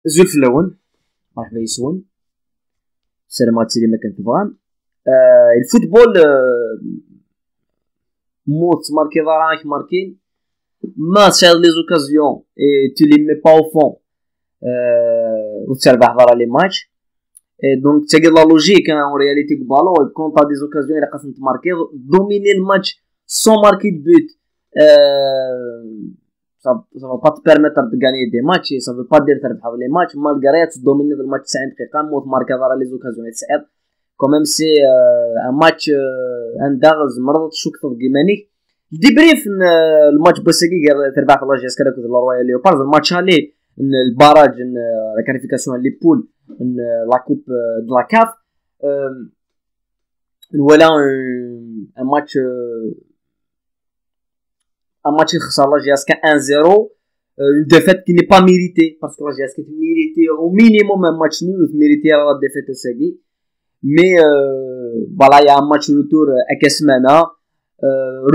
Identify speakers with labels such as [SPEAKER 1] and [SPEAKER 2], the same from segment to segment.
[SPEAKER 1] زول اللون مرحبا يسون سلامات اللي ما كنت تبغان الفوتبول موت ماركي ضراك ماركين ما تشاهد لي زوكازيون اي tu les mets pas au fond وتربح ضرا لي ماتش دونك تاقي لا لوجيك en réalité بالون كون تا دي زوكازيون الا قاسم تماركي دوميني الماتش سون ماركي دو بوت ça va pas te permettre de gagner des matchs et ça veut pas dire تربح les matchs malgré tu dominer le match 90 دقيقة موت ماركي ضرا لي زوكازيون يتسعد quand même c'est un match un داغز مرض شوك تضقيمانيك ديبريف الماتش بوسيكي تربح في لاجيس كذا كذا رويال ليوبارد الماتش هالي الباراج لا كاليفيكاسيون لي بول لا كوب دو لا كاف ولا ان ماتش خسر لاجيس 1-0 une défaite qui n'est pas méritée parce que لاجيس كانت ميريتي au minimum un match nul ميريتي la défaite الساقي mais voilà il y a un match retour à Kesmana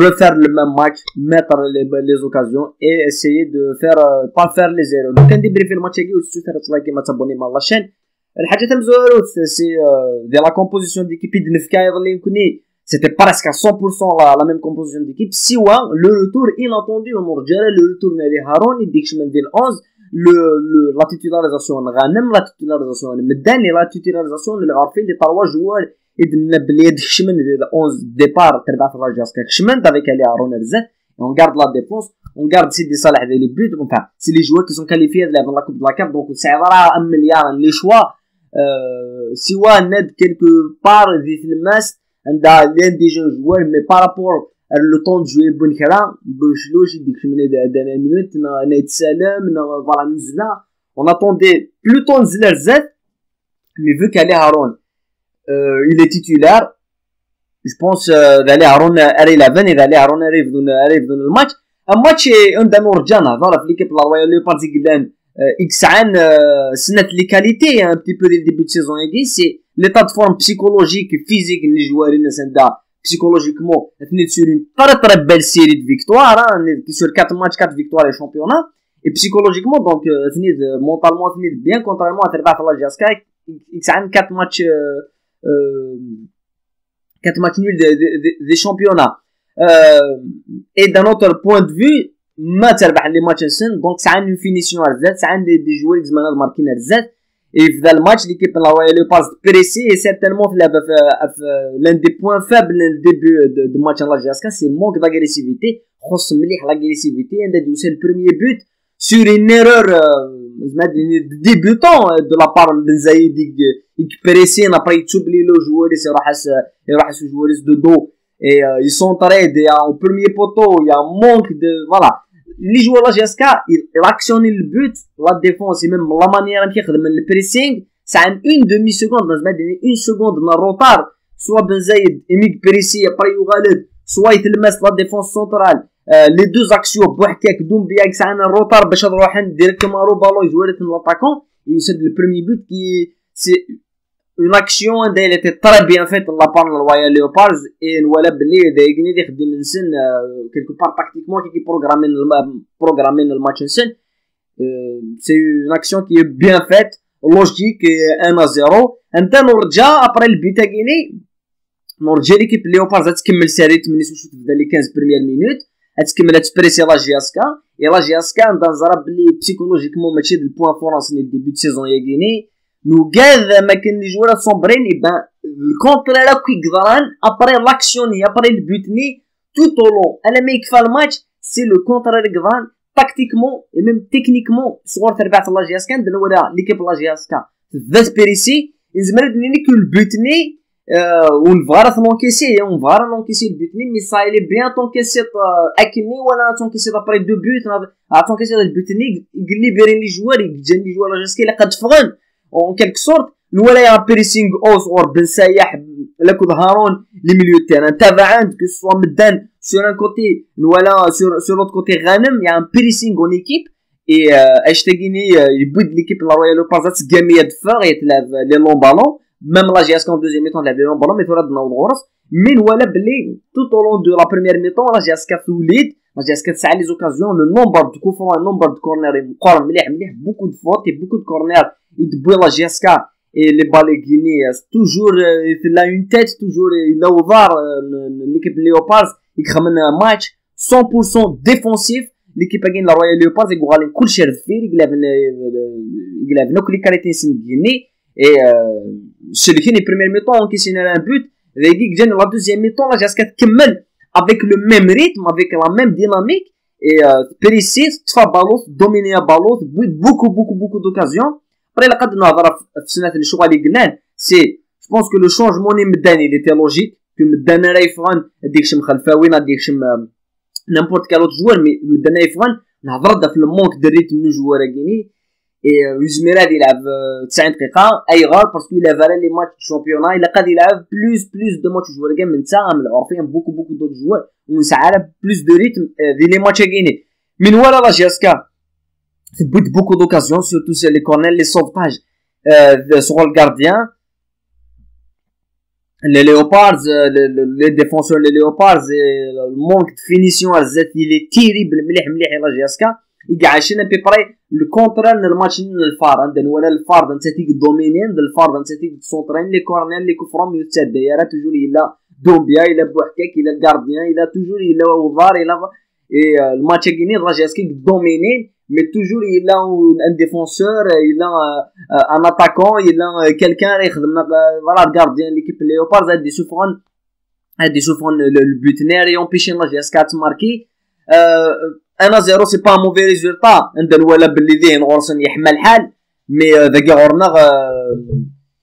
[SPEAKER 1] refaire le même match mettre les occasions et essayer de faire pas faire les erreurs donc كان ديبري في الماتش هاكي وتشوف تلاقي ما تابوني مع لاشين الحاجه تاع مزورو سي دي لا كومبوزيسيون ديكيب دنفكا يضل يكوني c'était presque à 100% la même composition d'équipe سوا le retour inattendu ونرجع le retour نادي هارون يديكش من ديال 11 la titularisation غانم la titularisation مداني la titularisation اللي عارفين لي 3 joueurs إذن بلي دخشمن ديال 11 ديبار تربع في لاجاس كشمن دافيك عليها هارون رزات on garde la défense on garde سيدي صالح ديال لي بوت enfin c'est les joueurs qui sont qualifiés de la coupe de la CAF donc سعيد راه 1 مليار لي شوا سوا ناد quelque part في الماس عندها لين دي جوار مي بارابور لو طون جوي بنكرا بوشلوش يديك من هذا مينوت نيتسالم فوالا نزلا اون اتوندي بلوتو نزل رزات مي فو كالي هارون il est titulaire je pense d'aller هارون اري 11 اذا علي هارون اري بدون الماتش الماتش عندنا رجع نهضر في ليكيب لا رويال ليوباردز قدام اكس عن سنه لي كاليتي ان بتي بو دي ديبي دو سيزون يجي سي ليطا دو فورم بسيكولوجيك فيزيك لي جواري الناس عندها بسيكولوجيكمون تنيت سور اون تري بيل سيري دو فيكتوار سور 4 ماتش 4 فيكتوار اي شامبيونا اي بسيكولوجيكمون دونك تنيت مونطالمون تنيت بيان كونتريرمون تربح في لاجاسكا اكس عن 4 ماتش 4 matchs nuls des championnats et d'un autre point de vue ما تربح لي ماتش سن دونك ساعه اون فينيسيون رزات ساعه دي جوار زمان ماركين رزات اي في ذا الماتش ليكيب لا رويال ليوبارد بريسي اي سيرتينمون في لان دي بوين فابل ديبي دو ماتش لاجاسكا سي المونك داغريسيفيتي خص مليح لاغريسيفيتي عند يوصل البريمير بوت sur une erreur débutant de la part de Zaïd pressé après il t'oublie le joueur il راح ce joueur de dos et ils sont très en premier poteau il y a un manque de voilà les joueurs là GSK il actionne le but la défense et même la manière qui يخدم le pressing ça a une demi seconde une seconde de retard soit Ben Zaïd Emig Pressé après يغالد soit يتلمس la défense centrale les deux actions بوحكاك دومبيا ساعنا الروتار باش نروح ديريكتومون رو بالون يزورت لاتاكون يسد لو بروميي بوت كي سي اون اكسيون دايره تي تري بيان فيت لا بار رويال ليوباردز اي ولا بلي دايقني دي خدم نسن كيلكو بار تاكتيكمون كي بروغرامين الماتش نسن سي اون اكسيون كي بيان فيت لوجيك 1-0 انت نرجع ابري البيتا كيني نرجع ليكيب ليوباردز تكمل سيري 8 شوط تبدا لي 15 بريمير مينوت تكمل تبريسي لا جياسكا اي لا جياسكا عندها نزرب بلي بسيكولوجيكمون ماشي دو البوان فورانس ني ديبي دو سيزون يا غيني نو كاع ما كان لي جوار صومبرين يبان الكونترا كي قدران ابري لاكسيوني ابري البوتني تو طولون انا ما يكفى الماتش سي لو كونترا قدران تاكتيكمون اي ميم تكنيكمون صغور تربعت لا جياسكا عندنا ولا ليكيب لا جياسكا ذات بيريسي زمرد ني كو البوتني on va l'encaisser le but mais ça il est bien t'encaisser akini ولا t'encaisser après 2 buts t'encaisser le but il libérer les joueurs il les joueurs jusqu'à la قد فغن en quelque sorte ولا يا بريسينغ او صور بن سايح لك هارون لي ميليو تيران تابع عند كو سوا مدان sur un côté ولا sur l'autre côté غانم يا بريسينغ en équipe et اشتاقيني يبود l'équipe la Royal Leopards تقامي دفاع يتلعب لي لون بالون même la GSK en deuxième mi-temps لعب لي لون بالون مي تورا دنا الغرس من ولا بلي tout au long de la première mi-temps la GSK توليد لا جي اس كا تسعى لي زوكازيون لو نومبر دو كوفرون نومبر دو كورنر مقارن مليح بوكو دو فوت اي بوكو دو كورنر يدبوي لا جي اس كا اي لي بالي غيني توجور لا اون تيت توجور لا وضار ليكيب ليوبارز يخمن ماتش 100% ديفونسيف ليكيب غين لا رويال ليوبارز يقول كلشي رفير يقلب نوكلي كاريتين سنغيني اي celui qui est premier mi-temps qui signe un but et qui la deuxième mi-temps la جي اس كا تكمل avec le même rythme, avec la même dynamique, et Perisic, Tfa Baloth, dominer Baloth, beaucoup d'occasions. Après, la c'est, je pense que le changement il était logique, que Mdana Raifran, Dikshim Khalfaoui, Dikshim n'importe quel autre joueur, mais Mdana Raifran, on a le manque de rythme du joueur à Guinée. Et Uzmirad il a 90 دقيقة أيغار parce qu'il a valé les matchs du championnat il a قادر يلعب plus de matchs joueurs كاع من تاع من عارفين beaucoup d'autres joueurs ونسعى plus de rythme في les matchs غيني من ورا لا جي اس كا ثبت beaucoup d'occasions surtout sur les corners les sauvetages sur le gardien les léopards les défenseurs les léopards le manque de finition il est terrible مليح لا جي اس كا يقعشنا بيبري لو كونترال الماتش الفار عندنا ولا الفار انت تيك دومينين الفار انت تيك سونطرين لي كورنر لي كفرهم يتسد دايره توجور الا دومبيا الا بوحكاك الا الكارديان الا توجور الا وفار الا اي الماتش غيني راجي اسكي دومينين مي توجور الا ان ديفونسور الا ان اتاكون الا كالكان يخدم فوالا الكارديان ليكيب ليوبارز هادي شوفون البوتنير يومبيشين لا جي اس 4 ماركي 1-0 سي با موفي ريزولتا عندنا ولا باللي ذهن غورسن يحمل الحال مي ذاك غورنا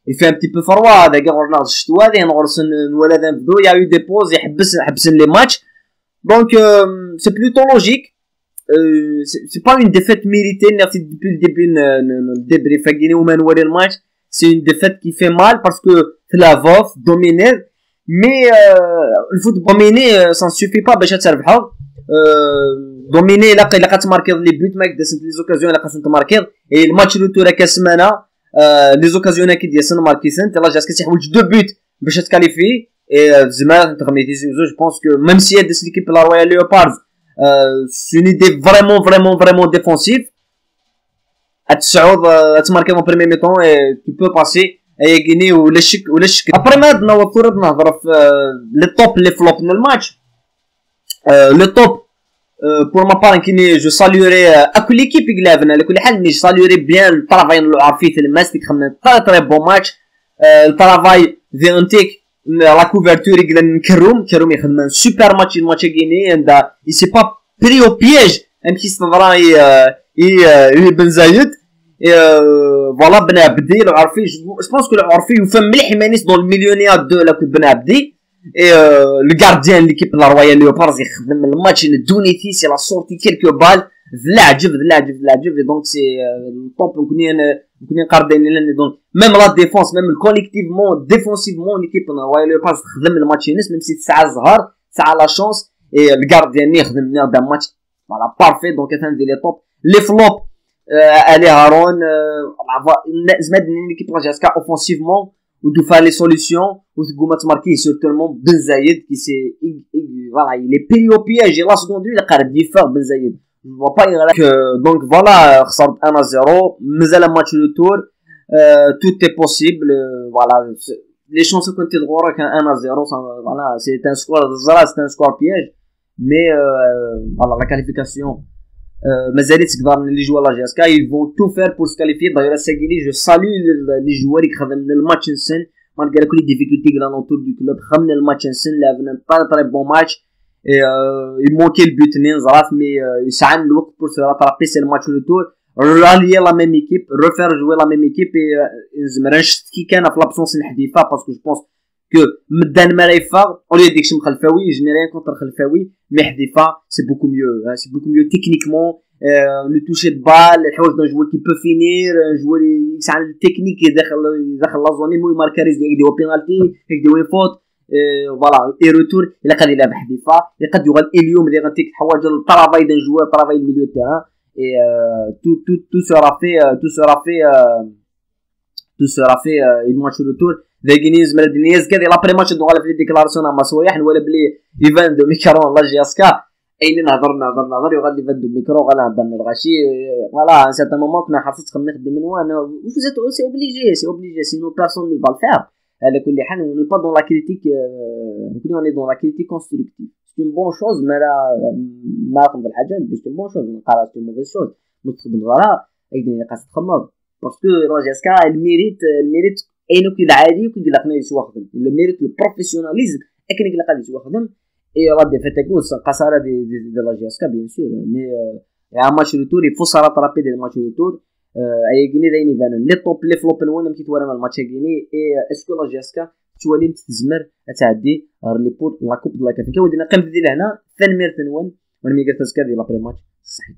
[SPEAKER 1] يفي ان بتي بو فروا ذاك غورنا الشتوى ذهن غورسن ولا ذا بدو يا يو دي بوز يحبسن لي ماتش دونك سي بلوتو لوجيك سي با اون ديفيت ميريتي نعطي ديبي الديبي ندبري فاكيني وما نوري الماتش سي اون ديفيت كي في مال باسكو تلافوف دومينير مي الفوت دوميني سان سوفي با باش تربحو دوميني لا تماركي لي بوت ما قداش لي زوكازيون لا خاصك تماركي اي الماتش لو تور كاسمانه لي زوكازيون كي ديال سن ماركي سنت لا جاسك تحوج دو بوت باش تكاليفي اي زعما تغميتي جو بونس كو ميم سي هاد ليكيب لا رويال ليوبارز سي اون ايدي فريمون ديفونسيف التسعود تماركي مون بريمي ميطون اي تو بو باسي اي غيني ولا شك ابري ما عندنا وطور نهضر في لي توب لي فلوب من الماتش لو توب pour ma part je saluerai à toute l'équipe يقلابنا لكل حال je saluerai bien le travail اللي عارفين في الماس اللي خدمنا très bon match le travail فيونتيك la couverture يقلنا كروم يخدم super match الماتش غيني and il s'est pas pris au piège même si استدرا بن زايد voilà بن عبدي لو عارفين je pense que لو عارفين يفهم مليح مانيس دون المليونير دو لا كو بن عبدي et le gardien de l'équipe la Royal Leopards يخدم الماتش ندونيتي سي لا سورتي كيلكو بال العجب donc c'est الطوب نكوني نقاردين لنا دونك ميم لا ديفونس ميم كوليكتيفمون ديفونسيفمون ليكيب لا رويال ليوبارز تخدم الماتش ناس ميم سي ساعه زهر ساعه لا شونس اي الغارديان يخدم لنا دا ماتش فوالا بارفي دونك تندي لي توب لي فلوب الي هارون زعما ليكيب لا جاسكا اوفونسيفمون وتفا لي سوليسيون وتقوم تماركي سورتومون بن زايد كي سي فوالا لي بيريو بياج لا سكوندري لا قارب يفاق بن زايد جو با يغلق دونك فوالا خسرت 1-0 مازال ماتش لو تور توت اي بوسيبل فوالا لي شونس كنت تغورا كان 1-0 فوالا سي ان سكور زرا سي ان سكور بياج مي فوالا لا كاليفيكاسيون مازالت تقدر لي جوا لا جي اس كا ils vont tout faire pour se qualifier d'ailleurs Sagili je salue les joueurs qui خدمنا الماتش نسن malgré كل ديفيكولتي كلا لونتور دو كلوب خدمنا الماتش نسن لعبنا طري بون ماتش يمونكي البوت نين زراف مي يسعى الوقت pour se rattraper c'est le match retour rallier la même équipe refaire jouer la même équipe et زعما نشت كي كان في لابسونس الحديثه باسكو جو بونس que مدان مريفا au lieu ديكشم خلفاوي je n'ai rien contre خلفاوي مي حديفا c'est beaucoup mieux techniquement le toucher de balle الحوايج d'un joueur qui peut finir un joueur يسعى التكنيك يدخل لا زوني مو ماركاريز يدير بينالتي يدير فوت فوالا اي روتور الا قاد يلعب حديفا يقد يغال اليوم ديال تيك حوايج الطرافاي دان جوار طرافاي الميليو تيران et tout sera fait il match retour داكينيز مالدينيز كذا لا بري ماتش دو على في ديكلاراسيون مع سوايح ولا بلي ايفان دو ميكارون لا جي اس كا اين نهضر يغادي فد الميكرو غنهضر الغاشي فوالا ان سيرتان مومون كنا حافظت خمي خدامين وانا وفوزات سي اوبليجي سينو بيرسون نو فال فير. على كل حال اون با دون لا كريتيك نكوني اوني دون لا كريتيك كونستركتيف سي اون بون شوز ما نخدم الحاجه باش سي بون شوز نقرا سي موفيز شوز متخدم غيرها ايدي قاصد تخمم باسكو راجاسكا الميريت اينو كي العادي كي لقنا يسوا خدم الميريت البروفيسيوناليزم اكن كي لقى يسوا خدم اي راه فاتكوس قصاره دي لا جاسكا بيان سور مي يا ماتش دو تور يفو صارت رابيد الماتش دو تور اي غيني دايني بان لي توب لي فلوب وانا مكيت ورا الماتش غيني اي اسكو لا جاسكا توالي تزمر تعدي لي بور لا كوب دو لا كاف كاودينا قلب ديال هنا ثان ميرتن وانا مي قلت تذكر ديال لا بري ماتش صحيح.